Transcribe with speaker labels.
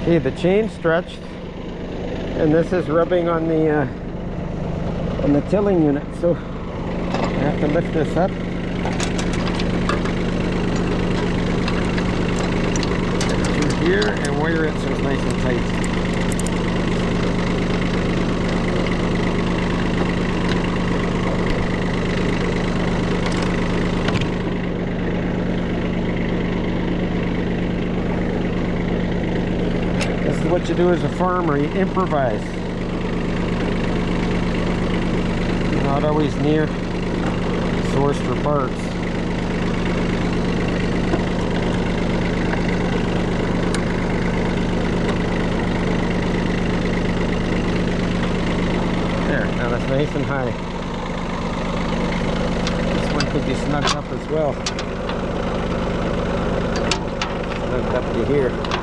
Speaker 1: Okay, the chain stretched, and this is rubbing on the tilling unit, so I have to lift this up. Through here and wire it so it's nice and tight. What you do as a farmer, you improvise. You're not always near the source for parts. There, now that's nice and high. This one could be snugged up as well. Snugged up to here.